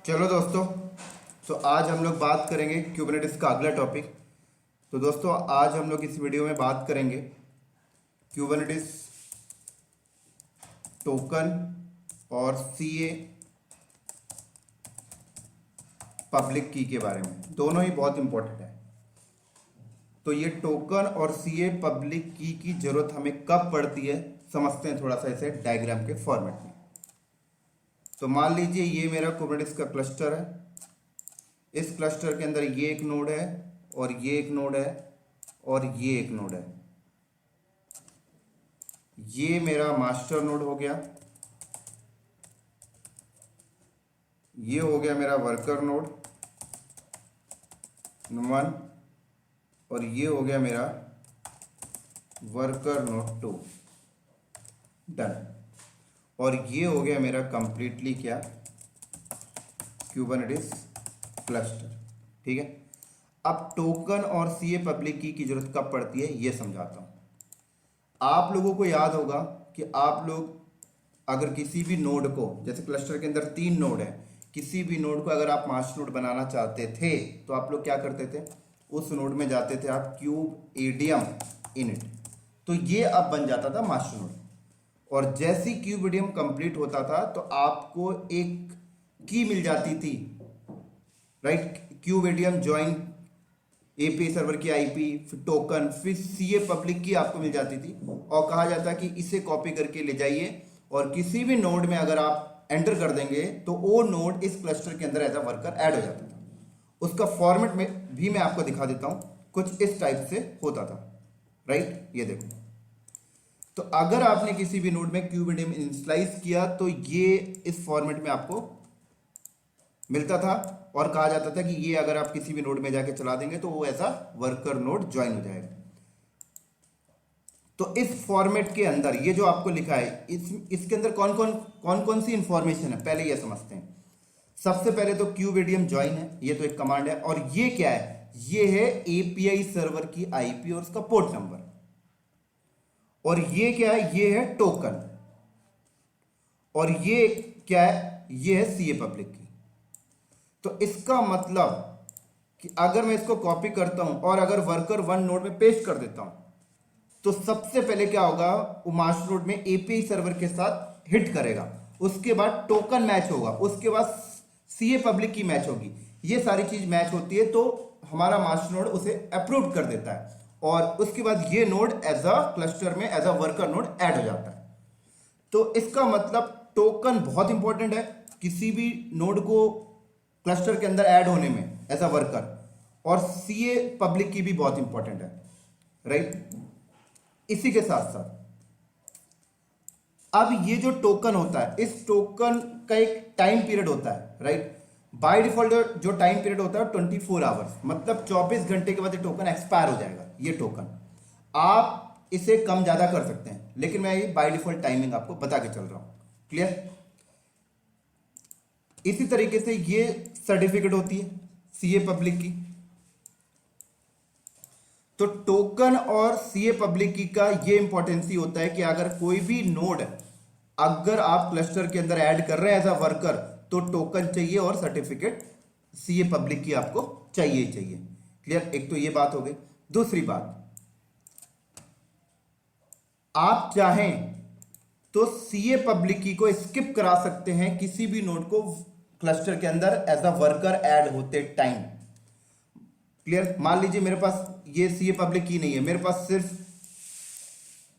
चलो दोस्तों, तो आज हम लोग बात करेंगे क्यूबरनेटिस का अगला टॉपिक। तो दोस्तों, आज हम लोग इस वीडियो में बात करेंगे क्यूबरनेटिस टोकन और सीए पब्लिक की के बारे में। दोनों ही बहुत इंपॉर्टेंट है। तो ये टोकन और सीए पब्लिक की जरूरत हमें कब पड़ती है, समझते हैं थोड़ा सा इसे डायग्राम के फॉर्मेट में। तो मान लीजिए ये मेरा कुबरनेटिस का क्लस्टर है। इस क्लस्टर के अंदर ये एक नोड है और ये एक नोड है और ये एक नोड है। ये मेरा मास्टर नोड हो गया, ये हो गया मेरा वर्कर नोड 1 और ये हो गया मेरा वर्कर नोड 2। डन। और ये हो गया मेरा कंप्लीटली क्या, क्यूबरनेटिस क्लस्टर। ठीक है। अब टोकन और सीए पब्लिक की जरूरत कब पड़ती है ये समझाता हूं। आप लोगों को याद होगा कि आप लोग अगर किसी भी नोड को, जैसे क्लस्टर के अंदर 3 नोड है, किसी भी नोड को अगर आप मास्टर नोड बनाना चाहते थे तो आप लोग क्या करते थे, उस नोड में जाते थे आप क्यूब एडियम इनिट। तो ये अब बन जाता था मास्टर नोड। और जैसी क्यूब एडियम कंप्लीट होता था तो आपको एक की मिल जाती थी, right. Cube idiom join API server की आईपी, फिर टोकन, फिर सीए पब्लिक की आपको मिल जाती थी। और कहा जाता कि इसे कॉपी करके ले जाइए और किसी भी नोड में अगर आप एंटर कर देंगे तो वो नोड इस क्लस्टर के अंदर एज अ वर्कर ऐड हो जाता था। उसका फॉर्मेट में भी मैं आपको दिखा देता हूं, कुछ इस टाइप से होता था, राइट। ये देखो, तो अगर आपने किसी भी नोड में क्यूब एडियम इनिशियलाइज किया तो ये इस फॉर्मेट में आपको मिलता था और कहा जाता था कि ये अगर आप किसी भी नोड में जाके चला देंगे तो वो ऐसा वर्कर नोड ज्वाइन हो जाएगा। तो इस फॉर्मेट के अंदर ये जो आपको लिखा है, इसके अंदर कौन कौन सी इंफॉर्मेशन है पहले ये समझते हैं। सबसे पहले तो क्यूब एडियम ज्वाइन है, ये तो एक कमांड है। और ये क्या है, ये है एपीआई सर्वर की आईपी और उसका पोर्ट नंबर। और ये क्या है, ये है टोकन। और ये क्या है, ये है सीए पब्लिक की। तो इसका मतलब कि अगर मैं इसको कॉपी करता हूं और अगर वर्कर 1 नोड में पेस्ट कर देता हूं तो सबसे पहले क्या होगा, वो मास्टर नोड में एपीआई सर्वर के साथ हिट करेगा, उसके बाद टोकन मैच होगा, उसके बाद सीए पब्लिक की मैच होगी। ये सारी चीज मैच होती है तो हमारा मास्टर नोड उसे अप्रूव कर देता है और उसके बाद ये नोड एज अ क्लस्टर में as a worker node add हो जाता है। तो इसका मतलब टोकन बहुत इंपॉर्टेंट है किसी भी नोड को क्लस्टर के अंदर ऐड होने में एज अ वर्कर, और सीए पब्लिक की भी बहुत इंपॉर्टेंट है, राइट। इसी के साथ साथ अब ये जो टोकन होता है, इस टोकन का एक टाइम पीरियड होता है, राइट। बाय डिफॉल्ट जो टाइम पीरियड होता है 24 आवर्स, मतलब 24 घंटे के बाद ये टोकन एक्सपायर हो जाएगा। ये टोकन आप इसे कम ज्यादा कर सकते हैं, लेकिन मैं ये बाय डिफॉल्ट टाइमिंग आपको बता के चल रहा हूं। क्लियर। इसी तरीके से ये सर्टिफिकेट होती है सीए पब्लिक की। तो टोकन और सीए पब्लिक की का ये इंपॉर्टेंस होता है कि अगर कोई भी नोड अगर आप क्लस्टर के अंदर ऐड कर रहे हैं एज अ वर्कर तो टोकन चाहिए और सर्टिफिकेट सीए पब्लिक की आपको चाहिए ही चाहिए। क्लियर। एक तो ये बात हो गई। दूसरी बात, आप चाहें तो सीए पब्लिक की को स्किप करा सकते हैं किसी भी नोड को क्लस्टर के अंदर एज अ वर्कर ऐड होते टाइम। क्लियर। मान लीजिए मेरे पास ये सीए पब्लिक की नहीं है, मेरे पास सिर्फ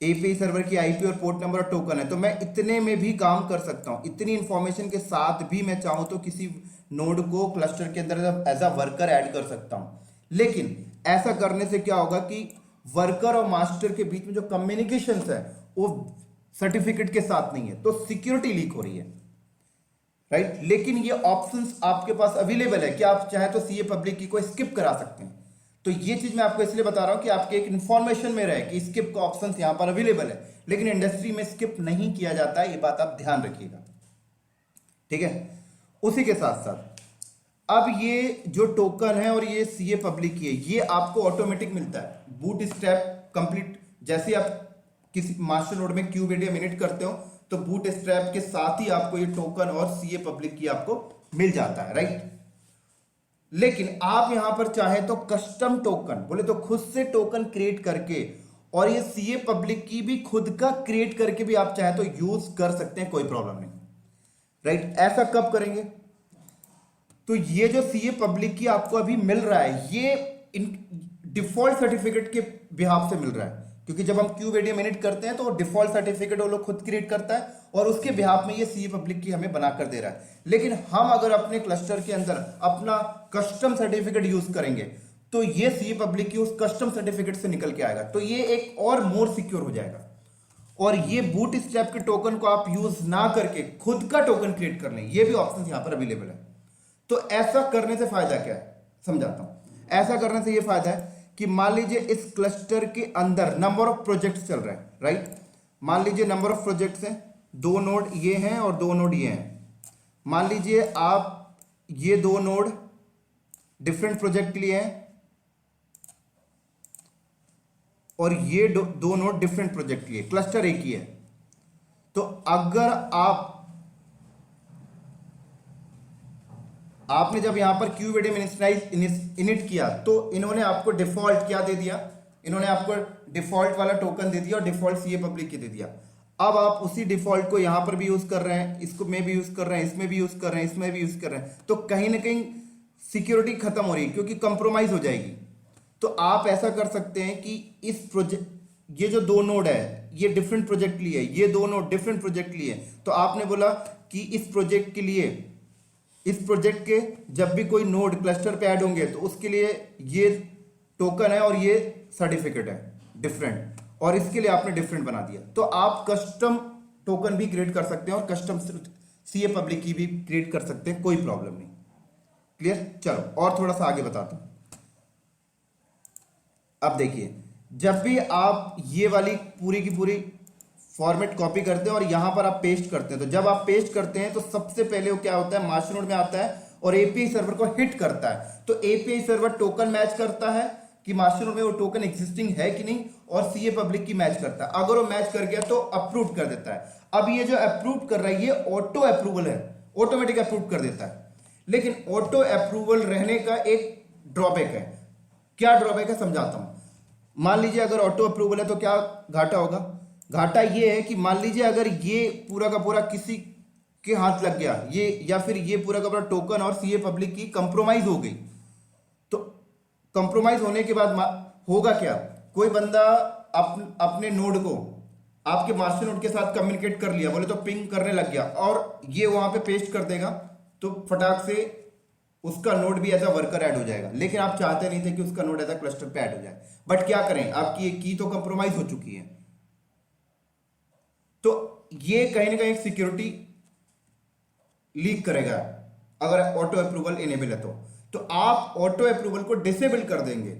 एपीआई सर्वर की आईपी और पोर्ट नंबर और टोकन है, तो मैं इतने में भी काम कर सकता हूं। इतनी इंफॉर्मेशन के साथ भी मैं चाहूं तो किसी नोड को क्लस्टर के अंदर एज अ वर्कर ऐड कर सकता हूं। लेकिन ऐसा करने से क्या होगा कि वर्कर और मास्टर के बीच में जो कम्युनिकेशन है वो सर्टिफिकेट के साथ नहीं है, तो सिक्योरिटी लीक हो रही है, राइट। लेकिन ये ऑप्शंस आपके पास अवेलेबल है कि आप चाहे तो सीए पब्लिक की को स्किप करा सकते हैं। तो ये चीज मैं आपको इसलिए बता रहा हूं कि आपके एक इंफॉर्मेशन में रहे कि स्किप का ऑप्शन यहां पर अवेलेबल है, लेकिन इंडस्ट्री में स्किप नहीं किया जाता है, ये बात आप ध्यान रखिएगा। ठीक है। उसी के साथ साथ अब ये जो टोकन है और ये सीए पब्लिक की है, ये आपको ऑटोमेटिक मिलता है बूट स्ट्रैप कंप्लीट। जैसे आप किसी मास्टर नोड में क्यूब एडियम इनिट करते हो तो बूट स्ट्रैप के साथ ही आपको ये टोकन और सीए पब्लिक की आपको मिल जाता है, राइट। लेकिन आप यहां पर चाहे तो कस्टम टोकन, बोले तो खुद से टोकन क्रिएट करके, और ये सीए पब्लिक की भी खुद का क्रिएट करके भी आप चाहे तो यूज कर सकते हैं, कोई प्रॉब्लम नहीं, राइट। ऐसा कब करेंगे? तो ये जो सीए पब्लिक की आपको अभी मिल रहा है, ये डिफॉल्ट सर्टिफिकेट के बिहाफ से मिल रहा है, क्योंकि जब हम क्यूब एडीएम इनिट करते हैं तो डिफॉल्ट सर्टिफिकेट वो लोग खुद क्रिएट करता है और उसके बिहाफ में ये सीए पब्लिक की हमें बनाकर दे रहा है। लेकिन हम अगर अपने क्लस्टर के अंदर अपना कस्टम सर्टिफिकेट यूज करेंगे तो ये सीए पब्लिक की उस कस्टम सर्टिफिकेट से निकल के आएगा, तो ये एक और मोर सिक्योर हो जाएगा। और ये बूट स्ट्रैप के टोकन को आप यूज ना करके खुद का टोकन क्रिएट कर लें, ये भी ऑप्शन यहां पर अवेलेबल है। तो ऐसा करने से फायदा क्या है, समझाता हूं। ऐसा करने से ये फायदा है कि मान लीजिए इस क्लस्टर के अंदर नंबर ऑफ प्रोजेक्ट्स चल रहे हैं, राइट। मान लीजिए नंबर ऑफ प्रोजेक्ट्स हैं, 2 नोड ये हैं और 2 नोड ये हैं। मान लीजिए आप ये 2 नोड डिफरेंट प्रोजेक्ट के लिए हैं और ये 2 नोड डिफरेंट प्रोजेक्ट के लिए, क्लस्टर एक ही है। तो अगर आपने जब यहां पर क्यूबेडियम इनिट किया तो इन्होंने आपको डिफॉल्ट क्या दे दिया, इन्होंने आपको डिफॉल्ट वाला टोकन दे दिया और डिफॉल्ट सीए पब्लिक की दे दिया। अब आप उसी डिफॉल्ट को यहां पर भी यूज कर रहे हैं, इसको में भी यूज कर रहे हैं, इसमें भी यूज कर रहे हैं, इसमें भी यूज कर रहे हैं, तो कहीं ना कहीं सिक्योरिटी खत्म हो रही है क्योंकि कंप्रोमाइज हो जाएगी। तो आप ऐसा कर सकते हैं कि इस प्रोजेक्ट, ये जो 2 नोड है ये डिफरेंट प्रोजेक्ट के लिए है, ये 2 नोड डिफरेंट प्रोजेक्ट के लिए है। तो आपने बोला कि इस प्रोजेक्ट के लिए, इस प्रोजेक्ट के जब भी कोई नोड क्लस्टर पे ऐड होंगे तो उसके लिए ये टोकन है और ये सर्टिफिकेट है डिफरेंट, और इसके लिए आपने डिफरेंट बना दिया। तो आप कस्टम टोकन भी क्रिएट कर सकते हैं और कस्टम सीए पब्लिक की भी क्रिएट कर सकते हैं, कोई प्रॉब्लम नहीं। क्लियर? चलो और थोड़ा सा आगे बताता हूं। अब देखिए, जब भी आप ये वाली पूरी की पूरी फॉर्मेट कॉपी करते हैं और यहां पर आप पेस्ट करते हैं, तो जब आप पेस्ट करते हैं तो सबसे पहले वो क्या होता है, मास्टरनोड में आता है और एपीआई सर्वर को हिट करता है। तो एपीआई सर्वर टोकन मैच करता है कि मास्टरनोड में वो टोकन एग्जिस्टिंग है कि नहीं, और सीए पब्लिक की मैच करता है। अगर वो मैच कर गया तो अप्रूव कर देता है। अब ये जो अप्रूव कर रहा है ये ऑटो अप्रूवल है, ऑटोमेटिक अप्रूव कर देता है। लेकिन ऑटो अप्रूवल रहने का एक ड्रॉबैक है। क्या ड्रॉबैक है समझाता हूं। मान लीजिए अगर ऑटो अप्रूवल है तो क्या घाटा होगा, घाटा ये है कि मान लीजिए अगर ये पूरा का पूरा किसी के हाथ लग गया, ये या फिर ये पूरा का पूरा टोकन और सीए पब्लिक की कंप्रोमाइज हो गई, तो कंप्रोमाइज होने के बाद होगा क्या, कोई बंदा अपने नोड को आपके मास्टर नोड के साथ कम्युनिकेट कर लिया, बोले तो पिंग करने लग गया और ये वहां पे पेस्ट कर देगा, तो फटाक से उसका नोड भी एज अ वर्कर ऐड हो जाएगा। लेकिन आप चाहते नहीं थे कि उसका नोड एज अ क्लस्टर पे ऐड हो जाए, बट क्या करें, आपकी ये की तो कंप्रोमाइज हो चुकी है। तो ये कहीं ना कहीं सिक्योरिटी लीक करेगा अगर ऑटो अप्रूवल इनेबल है तो आप ऑटो अप्रूवल को डिसेबल कर देंगे।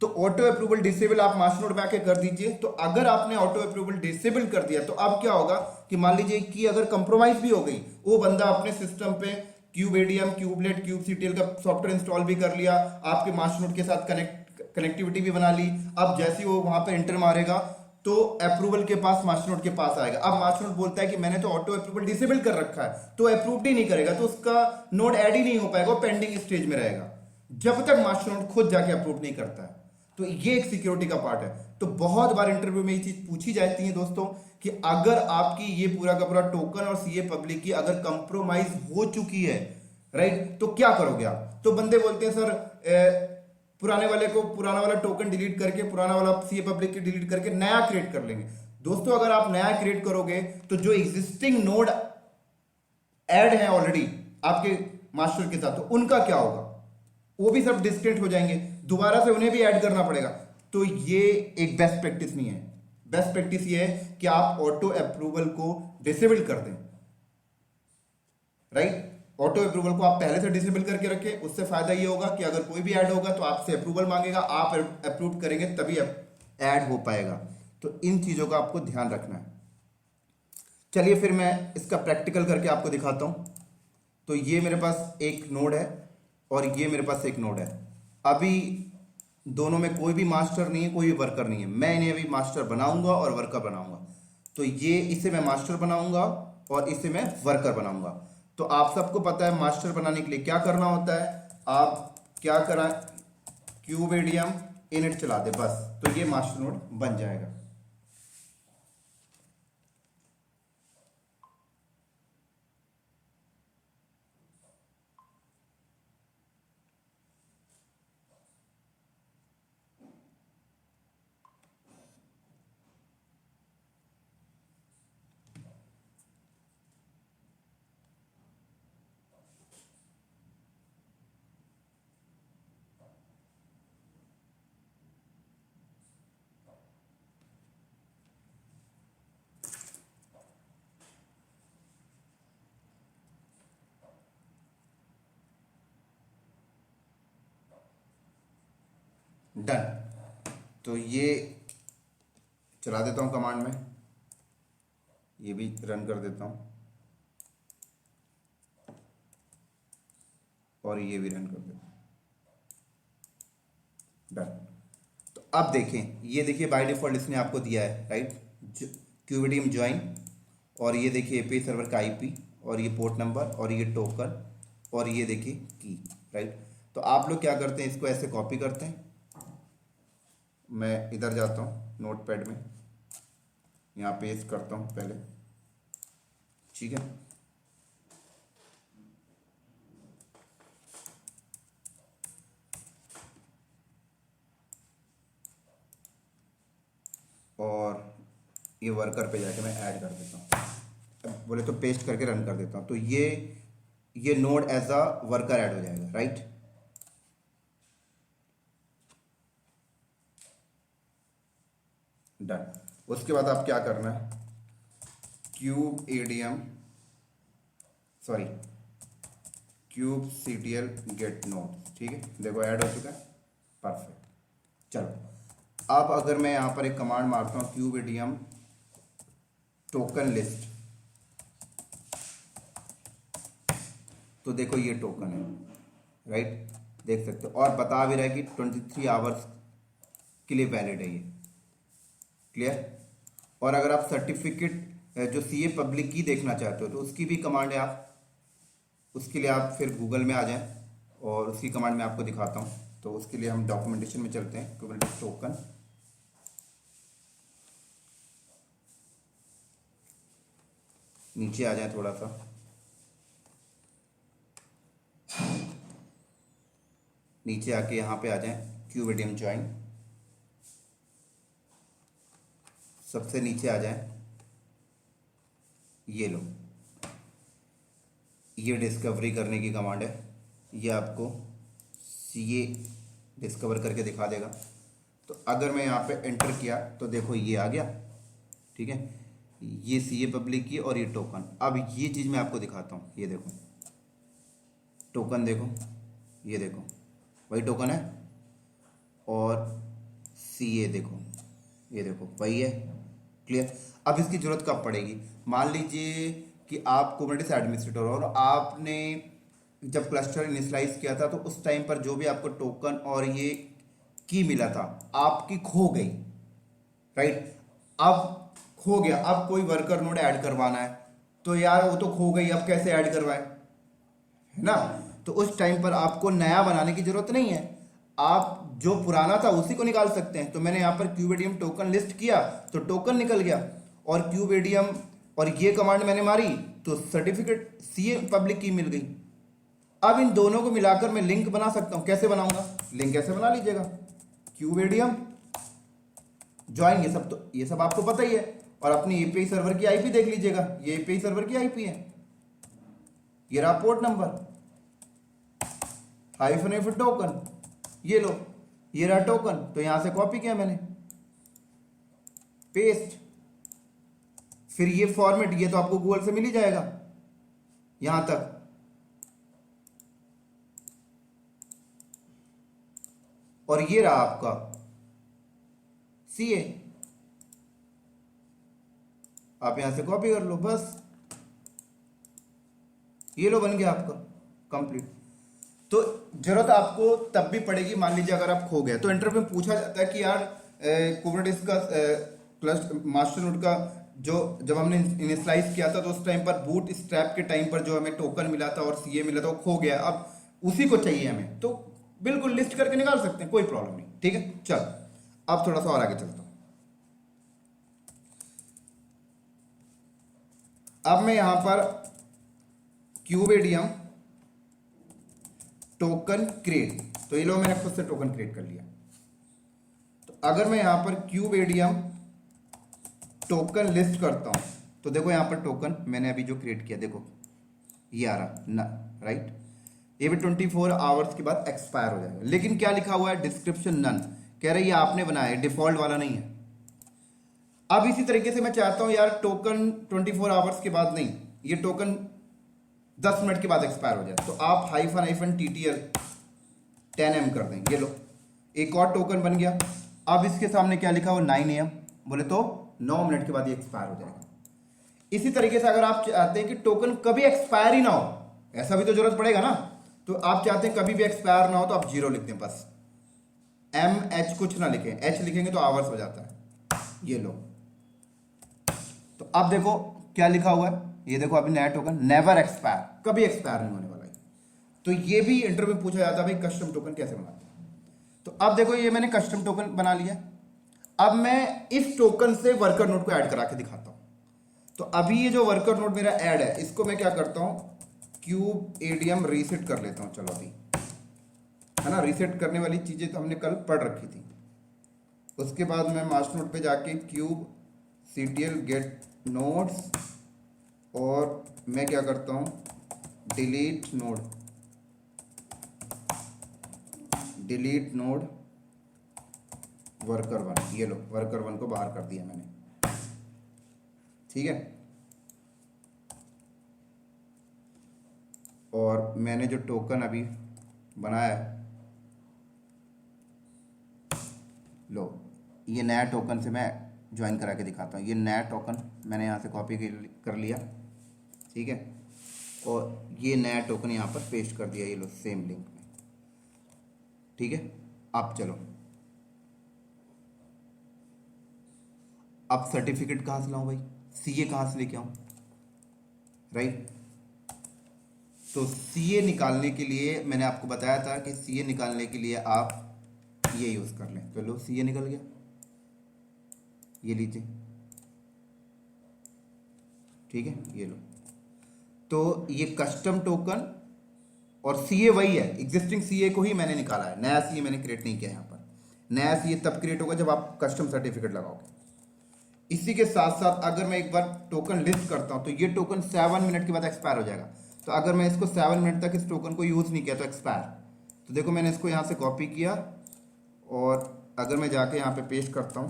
तो ऑटो अप्रूवल डिसेबल आप मास्टर नोड में आके कर दीजिए। तो अगर आपने ऑटो अप्रूवल डिसेबल कर दिया तो अब क्या होगा कि मान लीजिए कि अगर कंप्रोमाइज भी हो गई, वो बंदा अपने सिस्टम पे क्यूब एडीएम, क्यूबलेट, क्यूबसीटीएल का सॉफ्टवेयर इंस्टॉल भी कर लिया, आपके मास्टर नोड के साथ कनेक्टिविटी भी बना ली। अब जैसे ही वो वहां पे एंटर मारेगा तो अप्रूवल के पास मास्टर नोड के पास आएगा। अब मास्टर नोड बोलता है कि मैंने तो ऑटो अप्रूवल डिसेबल कर रखा है, तो अप्रूव ही नहीं करेगा, तो उसका नोड ऐड ही नहीं हो पाएगा, वो पेंडिंग स्टेज में रहेगा जब तक मास्टर नोड खुद जाके अप्रूव नहीं करता है। तो ये एक सिक्योरिटी का पार्ट है। तो बहुत बार इंटरव्यू में ये चीज पूछी जाती है दोस्तों कि अगर आपकी ये पूरा का पूरा टोकन और सीए पब्लिक की अगर कंप्रोमाइज हो चुकी है, राइट, तो क्या करोगे आप। तो बंदे बोलते हैं सर पुराने वाले को, पुराना वाला टोकन डिलीट करके, पुराना वाला सीए पब्लिक की डिलीट करके नया क्रिएट कर लेंगे। दोस्तों अगर आप नया क्रिएट करोगे तो जो एग्जिस्टिंग नोड ऐड है ऑलरेडी आपके मास्टर के साथ, तो उनका क्या होगा, वो भी सब डिस्कनेक्ट हो जाएंगे, दोबारा से उन्हें भी ऐड करना पड़ेगा। तो ये एक बेस्ट प्रैक्टिस नहीं है। बेस्ट प्रैक्टिस ये है कि आप ऑटो अप्रूवल को डिसेबल कर दें, राइट। ऑटो अप्रूवल को आप पहले से डिसेबल करके रखें। उससे फायदा ये होगा कि अगर कोई भी ऐड होगा तो आपसे अप्रूवल मांगेगा, आप अप्रूव करेंगे तभी ऐड हो पाएगा। तो इन चीजों का आपको ध्यान रखना है। चलिए फिर मैं इसका प्रैक्टिकल करके आपको दिखाता हूं। तो ये मेरे पास एक नोड है और ये मेरे पास एक नोड है। अभी दोनों में कोई भी मास्टर नहीं है, कोई भी वर्कर नहीं है। मैं इन्हें अभी मास्टर बनाऊंगा और वर्कर बनाऊंगा। तो ये इसे मैं मास्टर बनाऊंगा और इसे मैं वर्कर बनाऊंगा। तो आप सबको पता है मास्टर बनाने के लिए क्या करना होता है, आप क्या करा, क्यूबेडियम इनिट चला दे बस, तो ये मास्टर नोड बन जाएगा। डन। तो ये चला देता हूँ कमांड में, ये भी रन कर देता हूँ और ये भी रन कर देता हूँ। डन। तो अब देखें, ये देखिए बाय डिफॉल्ट इसने आपको दिया है राइट, क्यूबेडियम ज्वाइन, और ये देखिए एपीआई सर्वर का आईपी, और ये पोर्ट नंबर, और ये टोकन, और ये देखिए की राइट। तो आप लोग क्या करते हैं, इसको ऐसे कॉपी करते हैं, मैं इधर जाता हूँ नोटपैड में, यहाँ पेस्ट करता हूँ पहले, ठीक है। और ये वर्कर पे जाके मैं ऐड कर देता हूँ, बोले तो पेस्ट करके रन कर देता हूँ, तो ये node as a worker add हो जाएगा राइट। डन। उसके बाद आप क्या करना है, क्यूब सीटीएल गेट नोड, ठीक है, देखो ऐड हो चुका है, परफेक्ट। चलो अब अगर मैं यहाँ पर एक कमांड मारता हूँ क्यूबेडियम टोकन लिस्ट, तो देखो ये टोकन है राइट, देख सकते हो, और बता भी रहा है कि 23 आवर्स के लिए वैलिड है ये, क्लियर। और अगर आप सर्टिफिकेट जो सीए पब्लिक की देखना चाहते हो तो उसकी भी कमांड है, आप उसके लिए आप फिर गूगल में आ जाएं और उसकी कमांड मैं आपको दिखाता हूँ। तो उसके लिए हम डॉक्यूमेंटेशन में चलते हैं, कुबरनेटिस टोकन, नीचे आ जाए थोड़ा सा, नीचे आके यहाँ पे आ जाएं क्यूबेडियम ज्वाइन, सबसे नीचे आ जाए, ये लो, ये डिस्कवरी करने की कमांड है, ये आपको सीए डिस्कवर करके दिखा देगा। तो अगर मैं यहाँ पे एंटर किया तो देखो ये आ गया, ठीक है, ये सीए पब्लिक की और ये टोकन। अब ये चीज़ मैं आपको दिखाता हूँ, ये देखो टोकन, देखो ये देखो वही टोकन है, और सीए देखो, ये देखो वही है, क्लियर। अब इसकी जरूरत कब पड़ेगी, मान लीजिए कि आप कुबरनेटिस एडमिनिस्ट्रेटर हो और आपने जब क्लस्टर इनिशियलाइज किया था तो उस टाइम पर जो भी आपको टोकन और ये की मिला था आपकी खो गई, राइट। अब खो गया, अब कोई वर्कर नोड ऐड करवाना है तो यार वो तो खो गई, अब कैसे ऐड करवाए, है ना। तो उस टाइम पर आपको नया बनाने की जरूरत नहीं है, आप जो पुराना था उसी को निकाल सकते हैं। तो मैंने यहाँ पर क्यूबेडियम टोकन लिस्ट किया तो टोकन निकल गया, और क्यूबेडियम और ये कमांड मैंने मारी तो सर्टिफिकेट सीए पब्लिक की मिल गई। अब इन दोनों को मिलाकर मैं लिंक बना सकता हूँ, कैसे बनाऊंगा, लिंक कैसे बना लीजिएगा, क्यूबेडियम ज्वाइन, ये सब आपको पता ही है। और अपनी एपीआई सर्वर की आईपी देख लीजिएगा, ये एपीआई सर्वर की आईपी है, ये रहा पोर्ट नंबर, हाइफन टोकन, ये लो ये रहा टोकन, तो यहां से कॉपी किया मैंने, पेस्ट, फिर ये फॉर्मेट, ये तो आपको गूगल से मिल ही जाएगा यहां तक, और ये रहा आपका सीए, आप यहां से कॉपी कर लो, बस ये लो बन गया आपका कंप्लीट। तो जरूरत आपको तब भी पड़ेगी, मान लीजिए अगर आप खो गए तो इंटरव्यू में पूछा जाता है कि यार कुबरनेटिस का क्लस्टर मास्टर नोड का जो जब हमने इनिशियलाइज किया था तो उस टाइम पर बूट स्ट्रैप के टाइम पर जो हमें टोकन मिला था और सीए मिला था वो खो गया, अब उसी को चाहिए हमें, तो बिल्कुल लिस्ट करके निकाल सकते हैं, कोई प्रॉब्लम नहीं। ठीक है, चल अब थोड़ा सा और आगे चलता हूं। अब मैं यहां पर क्यूबेडियम टोकन क्रिएट, तो ये लो मैंने खुद से टोकन क्रिएट कर लिया। तो अगर मैं यहां पर क्यूबेडियम टोकन लिस्ट करता हूं तो देखो यहां पर टोकन मैंने अभी जो क्रिएट किया, देखो ये आ रहा ना, राइट, ये भी 24 आवर्स के बाद एक्सपायर हो जाएगा। लेकिन क्या लिखा हुआ है, डिस्क्रिप्शन नन, कह रहे ये आपने बनाया है, डिफॉल्ट वाला नहीं है। अब इसी तरीके से मैं चाहता हूं यार टोकन 24 आवर्स के बाद नहीं, ये टोकन 10 मिनट के बाद एक्सपायर हो जाए, तो आप -TTL 10M कर देंगे। ये लो एक और टोकन बन गया। अब इसके सामने क्या लिखा हुआ 9 AM, बोले तो 9 मिनट के बाद ये एक्सपायर हो जाएगा। इसी तरीके से अगर आप चाहते हैं कि टोकन कभी एक्सपायर ही ना हो, ऐसा भी तो जरूरत पड़ेगा ना, तो आप चाहते हैं कभी भी एक्सपायर ना हो तो आप 0 लिख दें बस, MH कुछ ना लिखें, H लिखेंगे तो आवर्स हो जाता है। ये लो, तो अब देखो क्या लिखा हुआ है, ये देखो अभी नया टोकन नेवर एक्सपायर, कभी एक्सपायर नहीं होने वाला है। तो ये भी इंटरव्यू में पूछा जाता है भाई कस्टम टोकन कैसे बनाते हैं। तो अब देखो ये मैंने कस्टम टोकन बना लिया। अब मैं इस टोकन से वर्कर नोड को ऐड करा के दिखाता हूं। तो अभी ये जो वर्कर नोड मेरा ऐड है, इसको मैं क्या करता हूं, क्यूबेडियम रीसेट कर लेता हूं। चलो अभी है ना, रीसेट करने वाली चीजें तो हमने कल पढ़ रखी थी। उसके बाद मैं मास्टर नोड पे जाके क्यूब CTL गेट नोड्स, और मैं क्या करता हूं, डिलीट नोड वर्कर 1, ये लो वर्कर 1 को बाहर कर दिया मैंने। ठीक है, और मैंने जो टोकन अभी बनाया है, लो ये नया टोकन से मैं ज्वाइन करा के दिखाता हूँ। ये नया टोकन मैंने यहाँ से कॉपी कर लिया, ठीक है, और ये नया टोकन यहाँ पर पेस्ट कर दिया, ये लो सेम लिंक में। ठीक है, अब चलो, अब सर्टिफिकेट कहाँ से लाऊं भाई, CA कहाँ से लेके आऊं, राइट। तो CA निकालने के लिए मैंने आपको बताया था कि CA निकालने के लिए आप ये यूज कर लें। तो लो CA निकल गया, ये लीजिए, ठीक है, ये लो। तो ये कस्टम टोकन और CA वही है, एग्जिस्टिंग CA को ही मैंने निकाला है, नया CA मैंने क्रिएट नहीं किया। यहाँ पर नया CA तब क्रिएट होगा जब आप कस्टम सर्टिफिकेट लगाओगे। इसी के साथ साथ अगर मैं एक बार टोकन लिस्ट करता हूं तो ये टोकन 7 मिनट के बाद एक्सपायर हो जाएगा। तो अगर मैं इसको 7 मिनट तक इस टोकन को यूज नहीं किया तो एक्सपायर। तो देखो मैंने इसको यहां से कॉपी किया, और अगर मैं जाके यहां पे पेस्ट करता हूं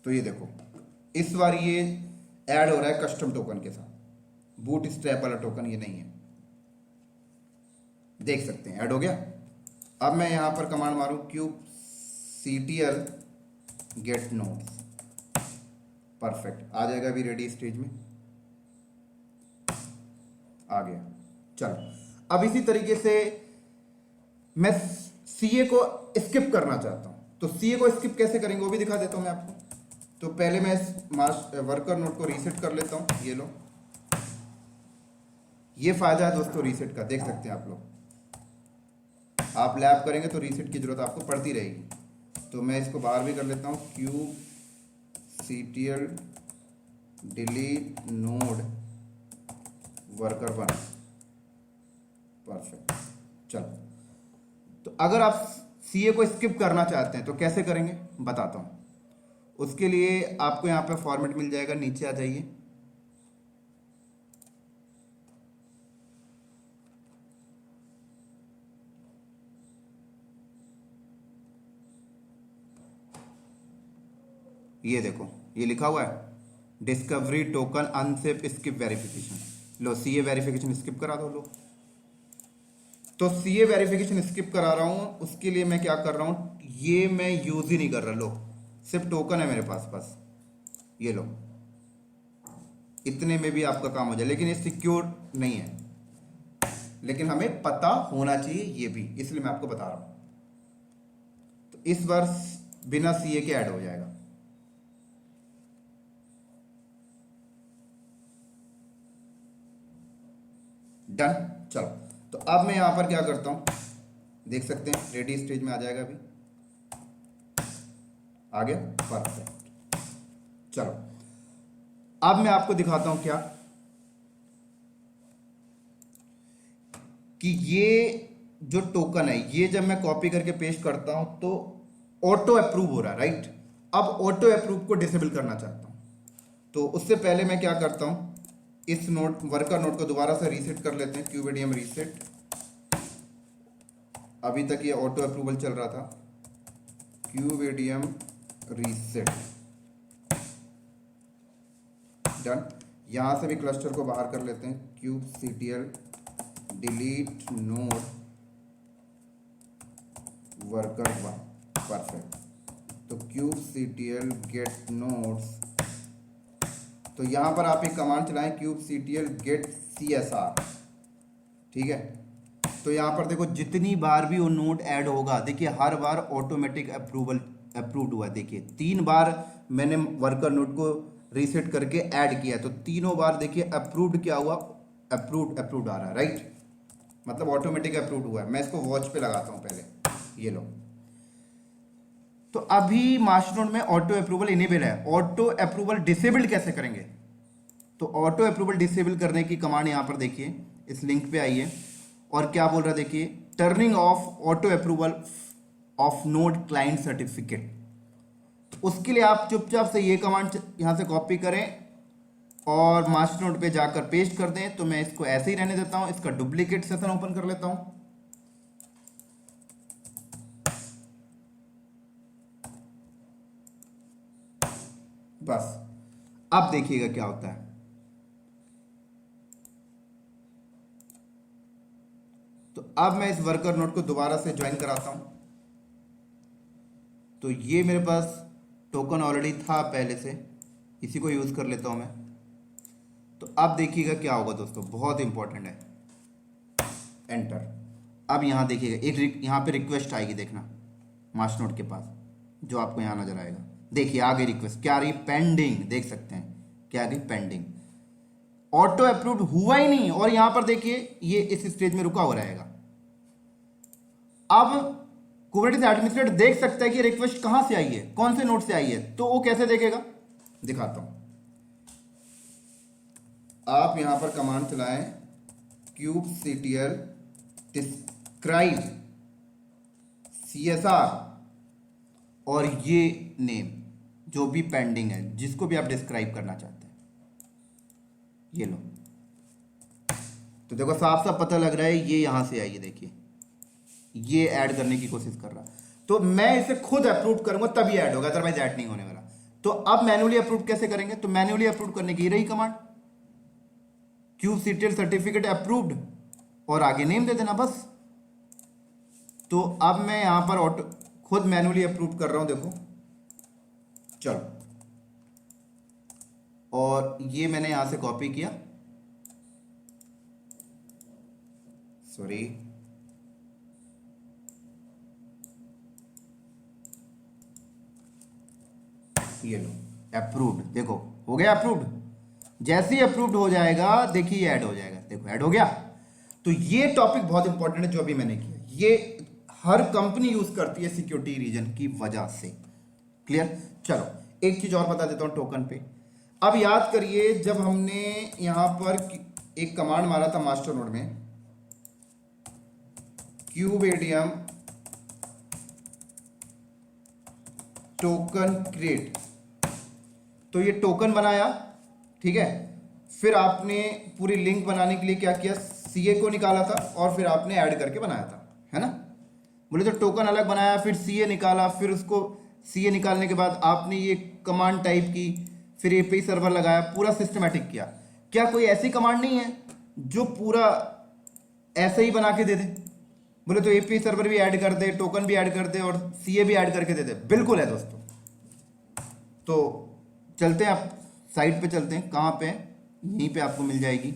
तो ये देखो इस बार ये ऐड हो रहा है कस्टम टोकन के साथ, बूट स्ट्रैप वाला टोकन ये नहीं है, देख सकते हैं ऐड हो गया। अब मैं यहां पर कमांड मारूं kube CTL get nodes, perfect आ जाएगा अभी रेडी स्टेज में आ गया। चलो अब इसी तरीके से मैं CA को स्किप करना चाहता हूं, तो CA को स्किप कैसे करेंगे वो भी दिखा देता हूं मैं आपको। तो पहले मैं इस वर्कर नोड को रीसेट कर लेता हूं, ये लो, ये फायदा है दोस्तों रीसेट का, देख सकते हैं आप लोग, आप लैब करेंगे तो रीसेट की जरूरत आपको पड़ती रहेगी। तो मैं इसको बाहर भी कर लेता हूँ, cube CTL delete node worker 1, perfect. चलो, तो अगर आप CA को स्किप करना चाहते हैं तो कैसे करेंगे बताता हूँ। उसके लिए आपको यहाँ पे फॉर्मेट मिल जाएगा, नीचे आ जाइए, ये देखो ये लिखा हुआ है discovery token unsafe skip verification. लो CA वेरिफिकेशन स्किप करा दो। लो तो CA वेरिफिकेशन स्किप करा रहा हूं, उसके लिए मैं क्या कर रहा हूं, ये मैं यूज ही नहीं कर रहा, लो सिर्फ टोकन है मेरे पास, बस ये लो, इतने में भी आपका काम हो जाए। लेकिन ये सिक्योर नहीं है, लेकिन हमें पता होना चाहिए ये भी, इसलिए मैं आपको बता रहा हूं। तो इस बार बिना सीए के ऐड हो जाएगा। डन। चलो, तो अब मैं यहां पर क्या करता हूं, देख सकते हैं रेडी स्टेज में आ जाएगा। अभी आ गया, परफेक्ट। चलो, अब मैं आपको दिखाता हूं क्या, कि ये जो टोकन है ये जब मैं कॉपी करके पेस्ट करता हूं तो ऑटो अप्रूव हो रहा है, राइट। अब ऑटो अप्रूव को डिसेबल करना चाहता हूं, तो उससे पहले मैं क्या करता हूं, इस नोट वर्कर नोट को दोबारा से रीसेट कर लेते हैं, क्यूबेडियम रीसेट। अभी तक ये ऑटो अप्रूवल चल रहा था, क्यूबेडियम रीसेट। डन। यहां से भी क्लस्टर को बाहर कर लेते हैं, kubectl delete node worker 1, perfect. तो kubectl गेट नोड्स, तो यहां पर आप एक कमांड चलाएं kubectl गेट csr, ठीक है। तो यहां पर देखो जितनी बार भी वो नोड ऐड होगा, देखिए हर बार ऑटोमेटिक अप्रूव्ड हुआ। देखिए 3 बार मैंने वर्कर नोड को रीसेट करके ऐड किया, तो तीनों बार देखिए अप्रूव्ड क्या हुआ, अप्रूव्ड आ रहा है, राइट। मतलब ऑटोमेटिक अप्रूव्ड हुआ है। मैं इसको वॉच पे लगाता हूं पहले, ये लो। तो अभी मास्टरनोड में ऑटो अप्रूवल इनेबल है। ऑटो अप्रूवल डिसेबल्ड कैसे करेंगे, तो ऑटो अप्रूवल डिसेबल करने की कमांड यहां पर देखिए, इस लिंक पे आइए, और क्या बोल रहा है देखिए, turning of auto approval of node client certificate. उसके लिए आप चुपचाप से ये कमांड यहां से कॉपी करें और मास्टरनोड पे जाकर पेस्ट कर दें। तो मैं इसको ऐसे ही रहने देता हूं, इसका डुप्लीकेट सेशन ओपन कर लेता हूं। बस, अब देखिएगा क्या होता है। तो अब मैं इस वर्कर नोड को दोबारा से ज्वाइन कराता हूं। तो ये मेरे पास टोकन ऑलरेडी था पहले से, इसी को यूज कर लेता हूं मैं। तो अब देखिएगा क्या होगा दोस्तों, बहुत इंपॉर्टेंट है। एंटर। अब यहां देखिएगा एक यहां पे रिक्वेस्ट आएगी, देखना मास्टरनोड के पास, जो आपको यहां नजर आएगा। देखिए आ गई रिक्वेस्ट, क्या आ रही, पेंडिंग, देख सकते हैं क्या आ गई, पेंडिंग। ऑटो अप्रूव्ड हुआ ही नहीं, और यहां पर देखिए ये इस स्टेज में रुका हुआ रहेगा। अब कुबरनेटिस एडमिनिस्ट्रेटर देख सकता है कि रिक्वेस्ट कहां से आई है, कौन से नोड से आई है। तो वो कैसे देखेगा, दिखाता हूं। आप यहां पर कमांड चलाएं kubectl डिस्क्राइब csr, और ये नेम जो भी पेंडिंग है, जिसको भी आप डिस्क्राइब करना चाहते हैं, ये लो। तो देखो साफ साफ पता लग रहा है ये यहां से आई है, देखिए ये ऐड करने की कोशिश कर रहा। तो मैं इसे खुद अप्रूव करूंगा तभी ऐड होगा, अदरवाइज ऐड नहीं होने वाला। तो अब मैन्युअली अप्रूव कैसे करेंगे, तो मैन्युअली अप्रूव करने की रही कमांड, kubectl सर्टिफिकेट अप्रूव्ड, और आगे नेम दे देना बस। तो अब मैं यहां पर ऑटो खुद मैन्युअली अप्रूव कर रहा हूं, देखो चलो। और ये मैंने यहां से कॉपी किया, सॉरी, ये लो अप्रूव्ड, देखो हो गया अप्रूव्ड। जैसे ही अप्रूव्ड हो जाएगा देखिए ऐड हो जाएगा, देखो ऐड हो गया। तो ये टॉपिक बहुत इंपॉर्टेंट है जो अभी मैंने किया, ये हर कंपनी यूज करती है सिक्योरिटी रीजन की वजह से। क्लियर। चलो एक चीज और बता देता हूं टोकन पे। अब याद करिए जब हमने यहां पर एक कमांड मारा था मास्टरनोड में, क्यूबेडियम टोकन क्रिएट, तो ये टोकन बनाया, ठीक है। फिर आपने पूरी लिंक बनाने के लिए क्या किया, सीए को निकाला था और फिर आपने ऐड करके बनाया था, है ना। बोले तो टोकन अलग बनाया, फिर सीए निकाला, फिर उसको सीए निकालने के बाद आपने ये कमांड टाइप की, फिर एपीआई सर्वर लगाया, पूरा सिस्टमैटिक किया। क्या कोई ऐसी कमांड नहीं है जो पूरा ऐसे ही बना के दे दे, बोले तो एपीआई सर्वर भी ऐड कर दे, टोकन भी ऐड कर दे और सीए भी ऐड करके दे दे। बिल्कुल है दोस्तों। तो चलते हैं, आप साइट पे चलते हैं, कहां पे, यहीं पे आपको मिल जाएगी।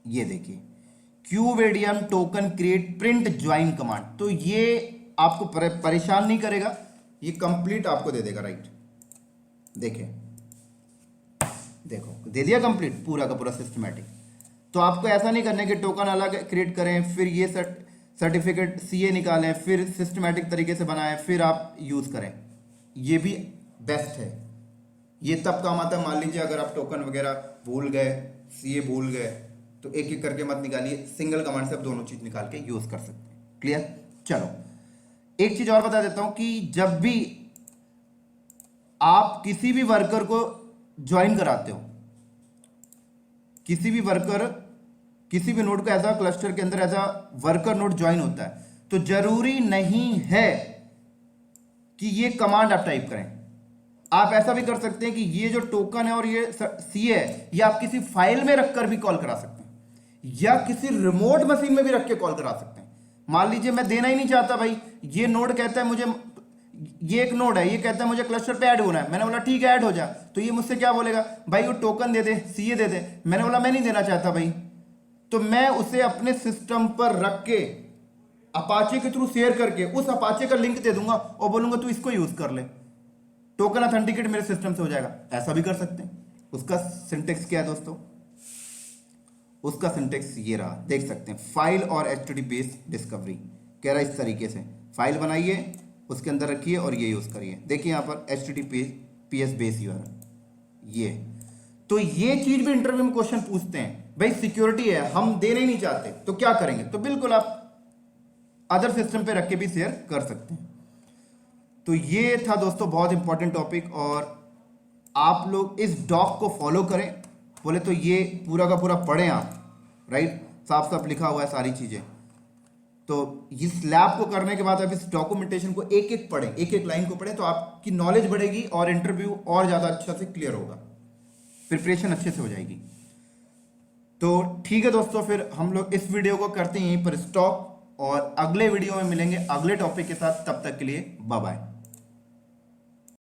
ये देखिए kubeadm token create print join command. तो ये आपको परेशान नहीं करेगा, ये कंप्लीट आपको दे देगा, राइट। देखिए, देखो दे दिया कंप्लीट पूरा का पूरा सिस्टमैटिक। तो आपको ऐसा नहीं करना कि टोकन अलग क्रिएट करें, फिर ये सर्टिफिकेट सीए निकालें, फिर सिस्टमैटिक तरीके से बनाएं, फिर आप यूज करें। ये भी बेस्ट है, ये तब काम आता है। मान लीजिए अगर आप टोकन वगैरह भूल गए, सीए भूल गए, तो एक एक करके मत निकालिए, सिंगल कमांड से आप दोनों चीज निकाल के यूज कर सकते हैं। क्लियर? चलो एक चीज और बता देता हूं कि जब भी आप किसी भी वर्कर को ज्वाइन कराते हो, किसी भी वर्कर किसी भी नोड को एज अ क्लस्टर के अंदर as a worker node join होता है, तो जरूरी नहीं है कि ये कमांड आप टाइप करें। आप ऐसा भी कर सकते हैं कि ये जो टोकन है और ये सी है, ये आप किसी फाइल में रखकर भी कॉल करा सकते हैं, या किसी रिमोट मशीन में भी रख के कॉल करा सकते हैं। मान लीजिए मैं देना ही नहीं चाहता भाई, ये नोड कहता है मुझे, ये एक नोड है, ये कहता है मुझे क्लस्टर पे ऐड होना है, मैंने बोला ठीक है ऐड हो जा, तो ये मुझसे क्या बोलेगा, भाई वो टोकन दे दे, सीए दे दे। मैंने बोला मैं नहीं देना चाहता भाई, तो मैं उसे अपने सिस्टम पर रख के अपाचे के थ्रू शेयर करके उस अपाचे का लिंक दे दूंगा और बोलूंगा तू इसको यूज कर ले, टोकन ऑथेंटिकेट मेरे सिस्टम से हो जाएगा। ऐसा भी कर सकते हैं। उसका सिंटेक्स क्या है दोस्तों? उसका सिंटेक्स ये रहा, देख सकते हैं, फाइल और एचटीटीपीएस डिस्कवरी कह रहा है इस तरीके से फाइल बनाइए, उसके अंदर रखिए और ये यूज करिए। देखिए यहां पर एचटीटीपीएस बेस यूआरएल ये, तो ये चीज भी इंटरव्यू में क्वेश्चन पूछते हैं, भाई सिक्योरिटी है, हम देना ही नहीं चाहते तो क्या करेंगे? तो बिल्कुल आप अदर सिस्टम पे रख के भी शेयर कर सकते हैं। तो ये था दोस्तों बहुत इंपॉर्टेंट टॉपिक, और आप लोग इस डॉक को फॉलो करें। बोले तो ये पूरा का पूरा पढ़ें आप, राइट, साफ साफ लिखा हुआ है सारी चीजें। तो इस लैब को करने के बाद आप इस डॉक्यूमेंटेशन को एक एक पढ़ें, एक एक लाइन को पढ़ें, तो आपकी नॉलेज बढ़ेगी और इंटरव्यू और ज्यादा अच्छा से क्लियर होगा, प्रिपरेशन अच्छे से हो जाएगी। तो ठीक है दोस्तों, फिर हम लोग इस वीडियो को करते हैं यहीं पर स्टॉप, और अगले वीडियो में मिलेंगे अगले टॉपिक के साथ। तब तक के लिए बाय बाय।